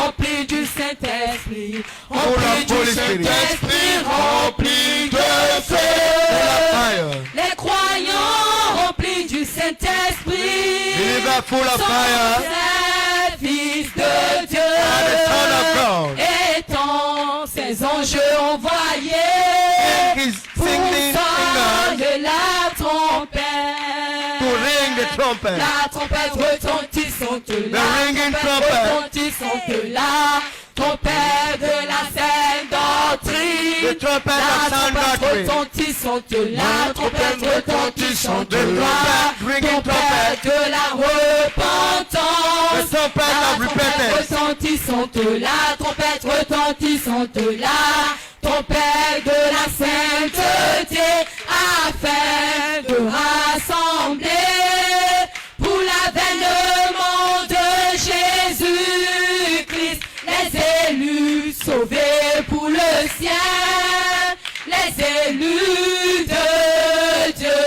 remplis du Saint-Esprit, Remplis remplis du Saint-Esprit, remplis de feu. Les croyants remplis du Saint-Esprit, Believer full of fire. Fils de Dieu, Son of God. étant ses anges envoyés His pour singing sonner la to trompette. ring the trumpet. La trompette retentissante, la ringing trompette trumpet. retentissante, la trompette de la Sainte Doctrine. The trumpet La of sound trompette doctrine. retentissante, la trompette retentissante, The la trumpet, ringing trompette de la repentance. The trumpet of La trompette repentance. retentissante, la trompette retentissante, la trompette de la sainteté, afin de rassembler pour l'avènement de Jésus-Christ les élus sauvés pour le ciel, les élus de Dieu.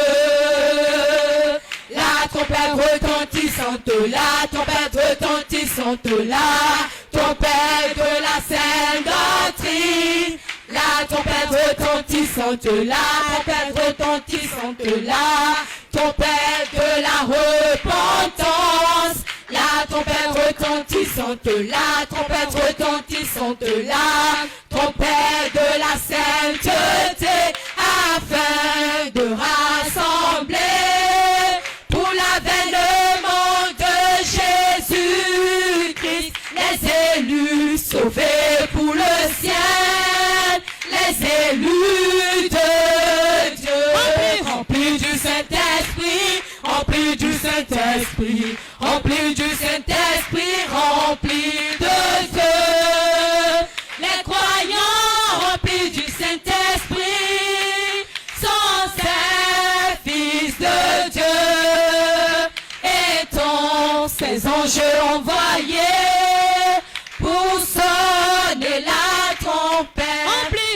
La trompette retentissante, la trompette retentissante, la trompette de la Sainte Doctrine. La trompette retentissante, la trompette retentissante, la trompette de la repentance. La trompette retentissante, la trompette retentissante, la trompette de la sainteté, afin de rassembler pour l'avènement de Jésus-Christ les élus sauvés pour le ciel, les élus de Dieu. Remplis du Saint-Esprit, remplis du Saint-Esprit, remplis du Saint-Esprit, remplis de feu. Les croyants remplis du Saint-Esprit sont ces fils de Dieu, étant ces anges envoyés pour sonner la trompette.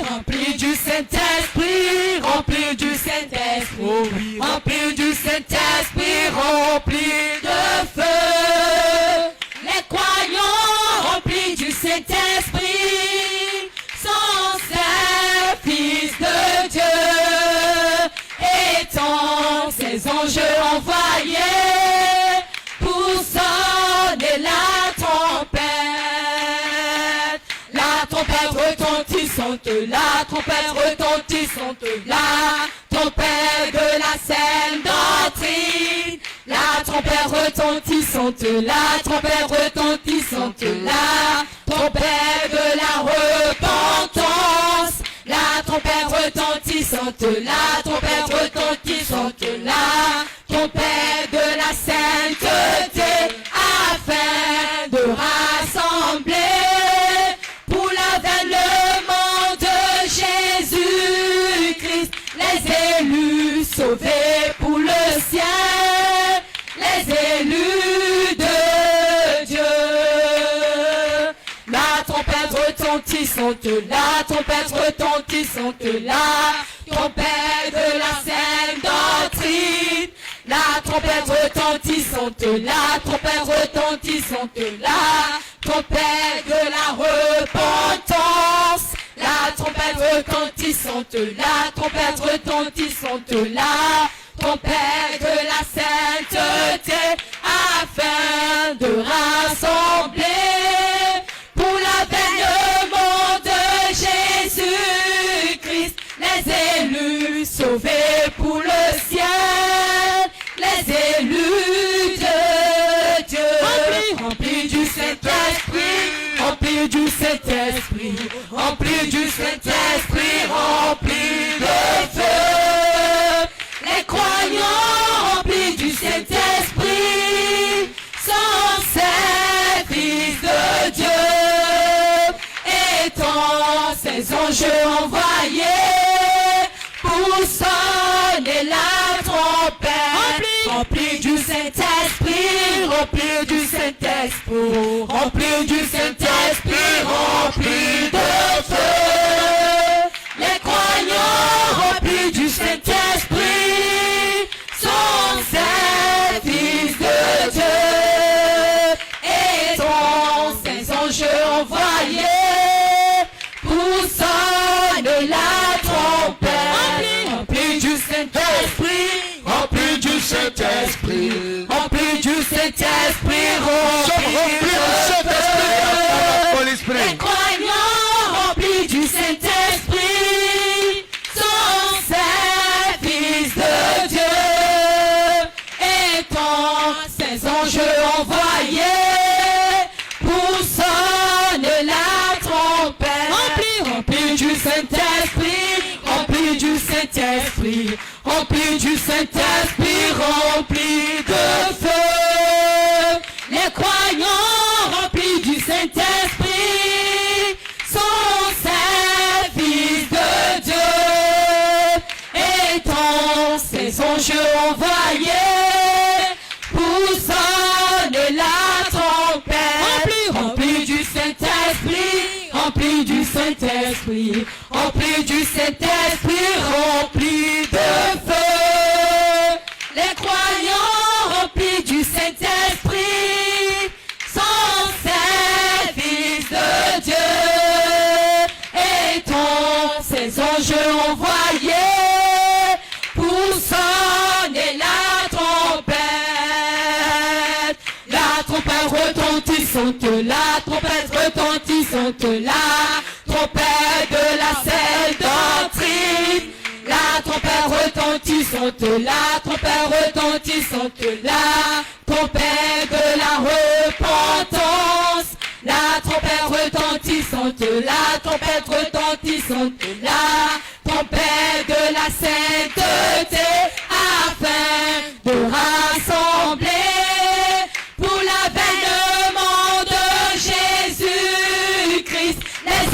Remplis du Saint-Esprit, remplis du Saint-Esprit, remplis du Saint-Esprit, remplis de feu. Les croyants remplis du Saint-Esprit sont ces fils de Dieu, étant ces anges envoyés pour sonner la trompette. La trompette retentissante, la trompette retentissante, la trompette de la Sainte Doctrine. La trompette retentissante, la trompette retentissante, la trompette de la repentance. La trompette retentissante, la trompette retentissante, la trompette de la sainteté, afin de rassembler pour l'avènement de Jésus-Christ les élus sauvés pour le ciel, les élus de Dieu. La trompette retentissante, la trompette retentissante, la trompette de la Sainte Doctrine. La trompette retentissante, la trompette retentissante, la trompette de la repentance. La trompette retentissante, la trompette retentissante, la trompette de la sainteté, afin de rassembler pour l'avènement de Jésus-Christ les élus sauvés pour le ciel, les élus de Dieu. Remplis du Saint-Esprit, remplis du Saint-Esprit, remplis du Saint-Esprit, remplis de feu. Les croyants remplis du Saint-Esprit sont ces fils de Dieu, étant ces anges envoyés pour sonner la trompette. Remplis du Saint-Esprit, remplis du Saint-Esprit, remplis du Saint-Esprit, remplis de feu. Les croyants remplis du Saint-Esprit sont ces fils de Dieu, et sont ces anges Saint-Esprit. Remplis du Saint-Esprit, Sommes remplis du Saint-Esprit. Holy Les Spirit. croyants remplis du Saint-Esprit sont ces fils de Dieu. Étant ces anges envoyés pour sonner la trompette. Remplis du Saint-Esprit, remplis du Saint-Esprit, remplis du Saint-Esprit, remplis de feu. Les croyants remplis du Saint-Esprit sont ces fils de Dieu. Étant ces anges envoyés pour sonner la trompette. Remplis du Saint-Esprit, remplis du Saint-Esprit, remplis du Saint-Esprit, remplis de feu. Les croyants remplis du Saint-Esprit sont ces fils de Dieu. Étant ces anges envoyés pour sonner la trompette. La trompette retentissante, la trompette retentissante, la trompette de la scène doctrine. La trompette retentissante, la trompette retentissante, la trompette de la repentance. La trompette retentissante, la trompette retentissante, la trompette de la sainteté, afin de rassembler pour l'avènement de Jésus-Christ les